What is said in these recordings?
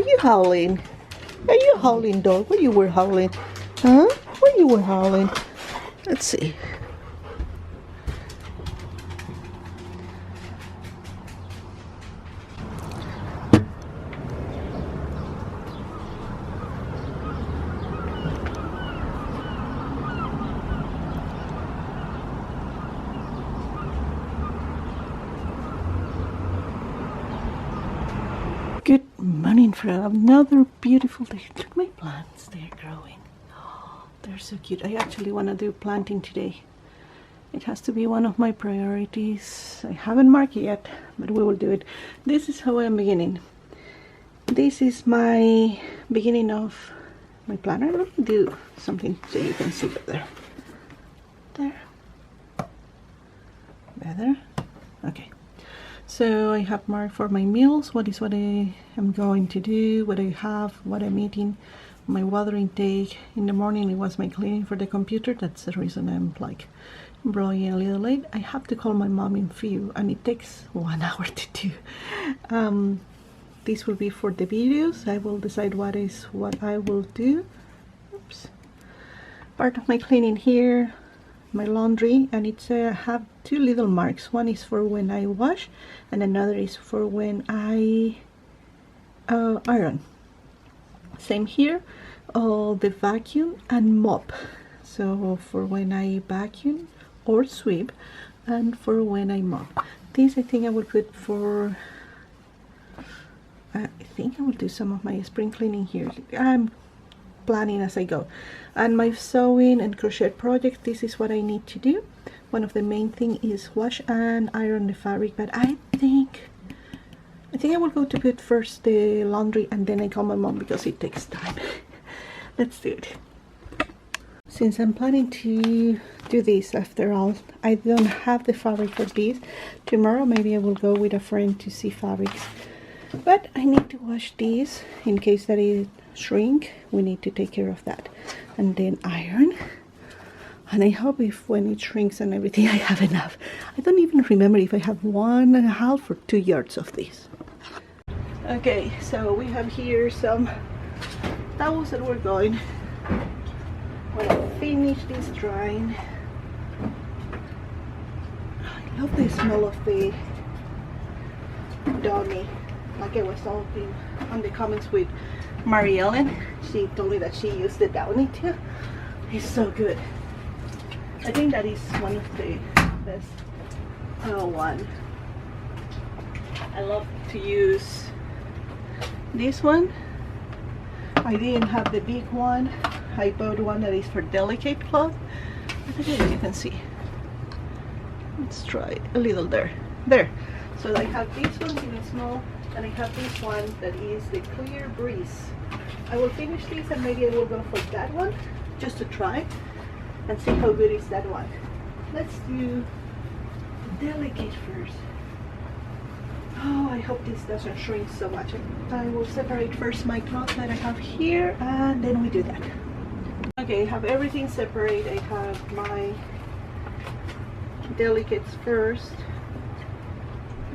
you howling? Are you howling, dog? What you were howling? Huh? What you were howling? Let's see. Good morning for another beautiful day. Look at my plants, they're growing. Oh, they're so cute. I actually want to do planting today. It has to be one of my priorities. I haven't marked it yet, but we will do it. This is how I'm beginning. This is my beginning of my planner. Let me do something so you can see better. There. Better. Okay. So I have marked for my meals what I am going to do, what I have, what I'm eating, my water intake. In the morning it was my cleaning for the computer. That's the reason I'm like blowing a little late. I have to call my mom in few and it takes 1 hour to do. This will be for the videos. I will decide what I will do. Oops. Part of my cleaning here, my laundry, and it's have two little marks. One is for when I wash and another is for when I iron. Same here. The vacuum and mop, so for when I vacuum or sweep, and for when I mop. This I think I will put for I think I will do some of my spring cleaning here. I'm planning as I go. And my sewing and crochet project, this is what I need to do. One of the main thing is wash and iron the fabric, but I think I will go to put first the laundry and then I call my mom because it takes time. Let's do it. Since I'm planning to do this after all, I don't have the fabric for this. Tomorrow maybe I will go with a friend to see fabrics. But I need to wash these in case that it shrink. We need to take care of that. And then iron. And I hope if when it shrinks and everything I have enough. I don't even remember if I have 1.5 or 2 yards of this. Okay, so we have here some towels that we're going. When I finish this drying, I love the smell of the Downy. Like I was talking on the comments with Mary Ellen, she told me that she used the Downy too. It's so good. I think that is one of the best one. I love to use this one. I didn't have the big one. I bought one that is for delicate cloth. I think you can see. Let's try a little there. So I have this one in a small, and I have this one that is the Clear Breeze. I will finish this and maybe I will go for that one just to try and see how good is that one. Let's do delicate first. Oh, I hope this doesn't shrink so much. I will separate first my cloth that I have here and then we do that. Okay, I have everything separate. I have my delicates first.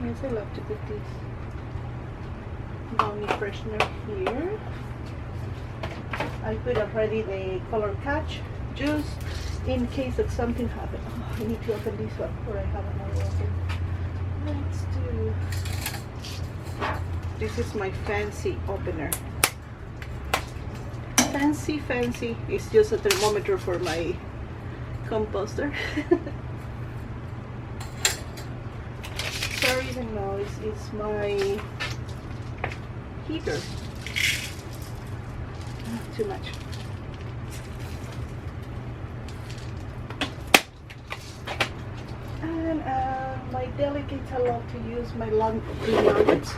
Yes, I love to put this Downy freshener here. I put already the color catch just in case that something happens. Oh, I need to open this one or I have another open. Let's do. This is my fancy opener. Fancy. It's just a thermometer for my composter. Sorry the noise, it's my heater. Not too much. And my delicates, I love to use my laundry nuggets.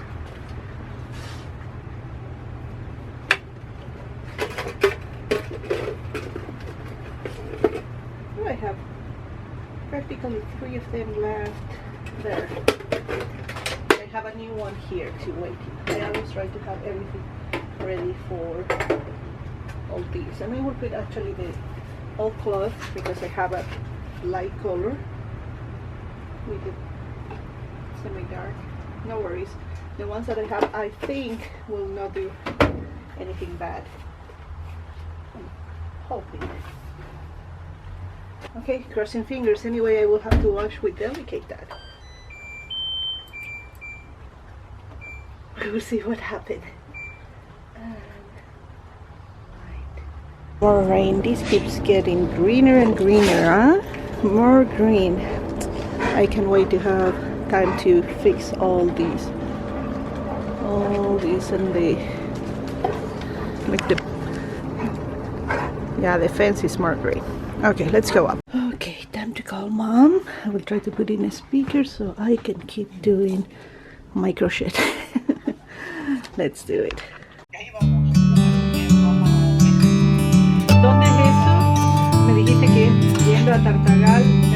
I have practically 3 of them left there. I have a new one here to wait. I always try to have everything ready for all these. And I will put actually the all cloth because I have a light color with the semi-dark. No worries. The ones that I have, I think, will not do anything bad. I'm hoping. Okay, crossing fingers. Anyway, I will have to wash with Delicate that. We will see what happened. More rain. This keeps getting greener and greener, huh? More green. I can't wait to have time to fix all these and the fence is more green. Okay, let's go up. Okay, time to call Mom. I will try to put in a speaker so I can keep doing my crochet. Let's do it. ¿Dónde es eso? Me dijiste que yendo a Tartagal.